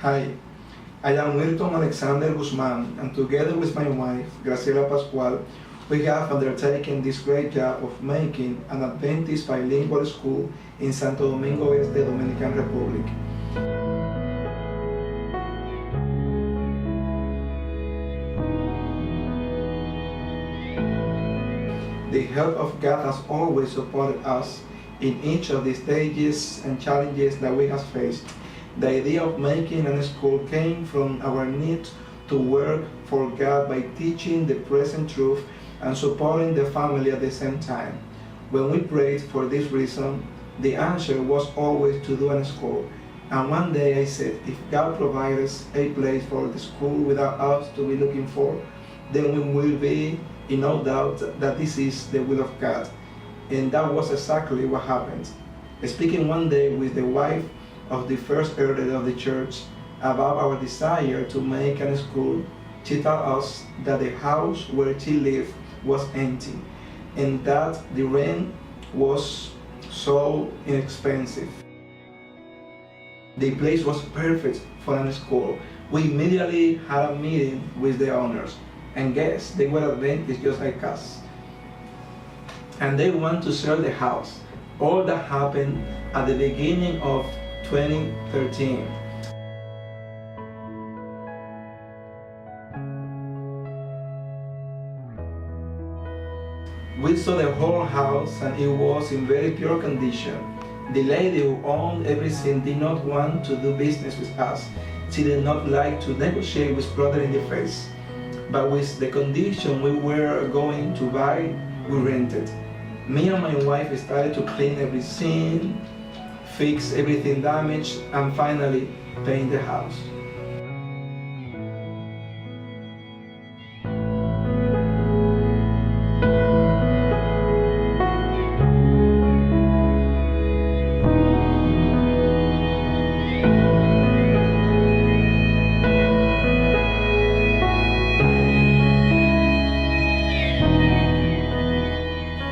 Hi, I am Milton Alexander Guzman, and together with my wife, Graciela Pascual, we have undertaken this great job of making an Adventist bilingual school in Santo Domingo Este, Dominican Republic. The help of God has always supported us in each of the stages and challenges that we have faced. The idea of making a school came from our need to work for God by teaching the present truth and supporting the family at the same time. When we prayed for this reason, the answer was always to do a school. And one day I said, if God provides us a place for the school without us to be looking for, then we will be in no doubt that this is the will of God. And that was exactly what happened. Speaking one day with the wife of the first elder of the church about our desire to make a school, she told us that the house where she lived was empty and that the rent was so inexpensive. The place was perfect for a school. We immediately had a meeting with the owners, and guess they were Adventists just like us. And they want to sell the house. All that happened at the beginning of 2013. We saw the whole house and it was in very pure condition. The lady who owned everything did not want to do business with us. She did not like to negotiate with brother in the face. But with the condition we were going to buy, we rented. Me and my wife started to clean everything, fix everything damaged, and finally paint the house.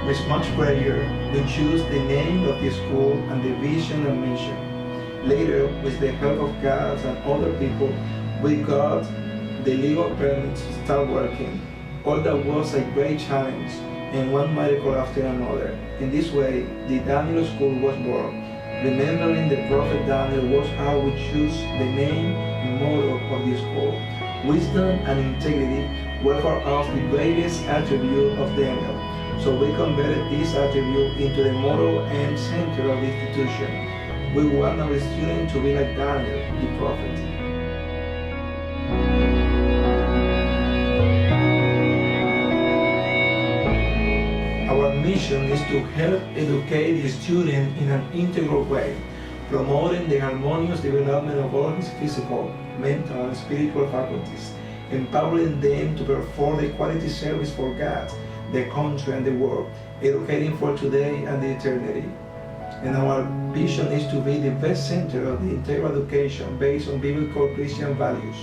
With much prayer, we chose the name of the school and the vision and mission. Later, with the help of God and other people, we got the legal permit to start working. All that was a great challenge, and one miracle after another. In this way, the Daniel School was born. Remembering the prophet Daniel was how we choose the name and motto of the school. Wisdom and integrity were for us the greatest attribute of Daniel. So we converted this attribute into the motto and center of the institution. We want our students to be like Daniel, the prophet. Our mission is to help educate the student in an integral way, promoting the harmonious development of all his physical, mental, and spiritual faculties, empowering them to perform a quality service for God, the country, and the world, educating for today and the eternity. And our vision is to be the best center of the integral education based on biblical Christian values.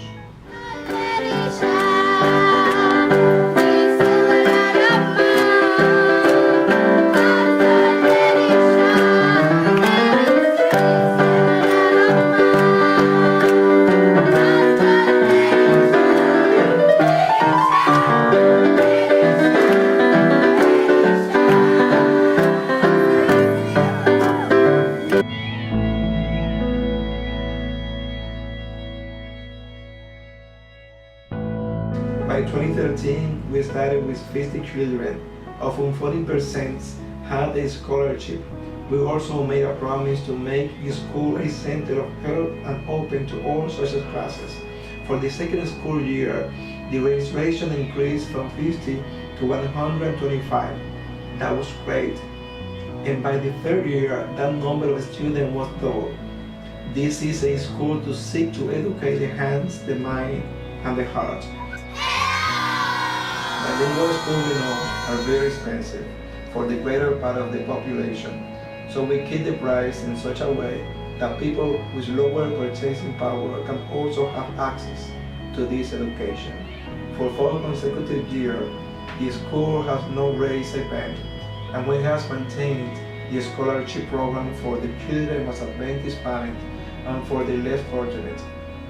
By 2013, we started with 50 children, of whom 40% had a scholarship. We also made a promise to make the school a center of help and open to all social classes. For the second school year, the registration increased from 50 to 125. That was great. And by the third year, that number of students was doubled. This is a school to seek to educate the hands, the mind, and the heart. Bilingual schools, we know, are very expensive for the greater part of the population. So we keep the price in such a way that people with lower purchasing power can also have access to this education. For 4 consecutive years, the school has not raised a penny, and we have maintained the scholarship program for the children of Adventist parents and for the less fortunate.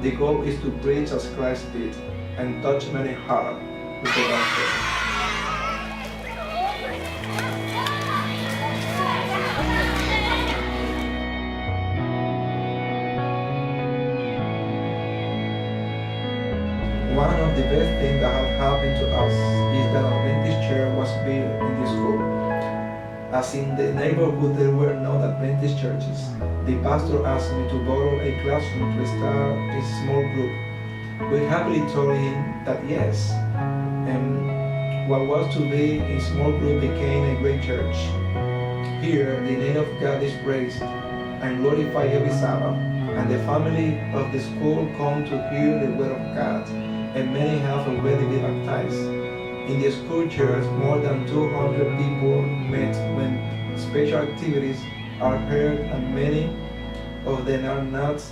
The goal is to preach as Christ did and touch many hearts with the gospel. One of the best things that have happened to us is that an Adventist church was built in this school. As in the neighborhood there were no Adventist churches, the pastor asked me to borrow a classroom to start a small group. We happily told him that yes, and what was to be a small group became a great church. Here the name of God is praised and glorified every Sabbath, and the family of the school come to hear the word of God, and many have already been baptized. In the school church, more than 200 people met when special activities are held, and many of them are not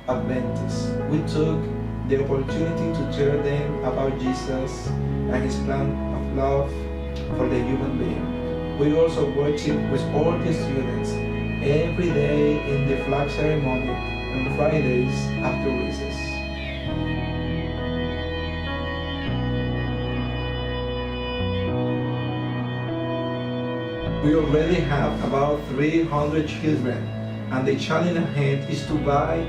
Adventists. We took the opportunity to tell them about Jesus and His plan of love for the human being. We also worship with all the students every day in the flag ceremony and Fridays after recess. We already have about 300 children, and the challenge ahead is to buy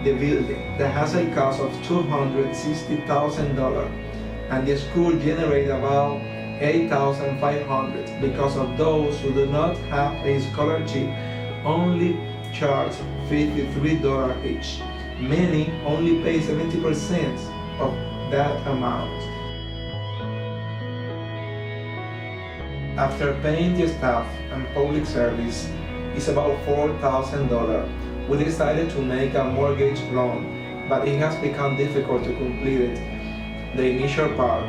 the building that has a cost of $260,000, and the school generates about $8,500 because of those who do not have a scholarship only charge $53 each. Many only pay 70% of that amount. After paying the staff and public service is about $4,000, we decided to make a mortgage loan, but it has become difficult to complete it. The initial part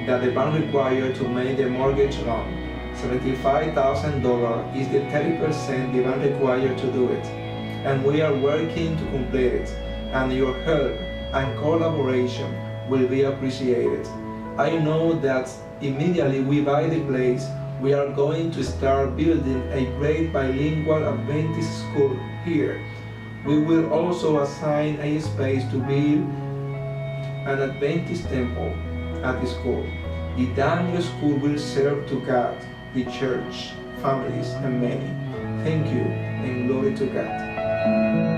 that the bank required to make the mortgage loan, $75,000, is the 30% the bank required to do it, and we are working to complete it, and your help and collaboration will be appreciated. I know that immediately we buy the place, we are going to start building a great bilingual Adventist school here. We will also assign a space to build an Adventist temple at the school. The Daniel School will serve to God, the church, families, and many. Thank you, and glory to God.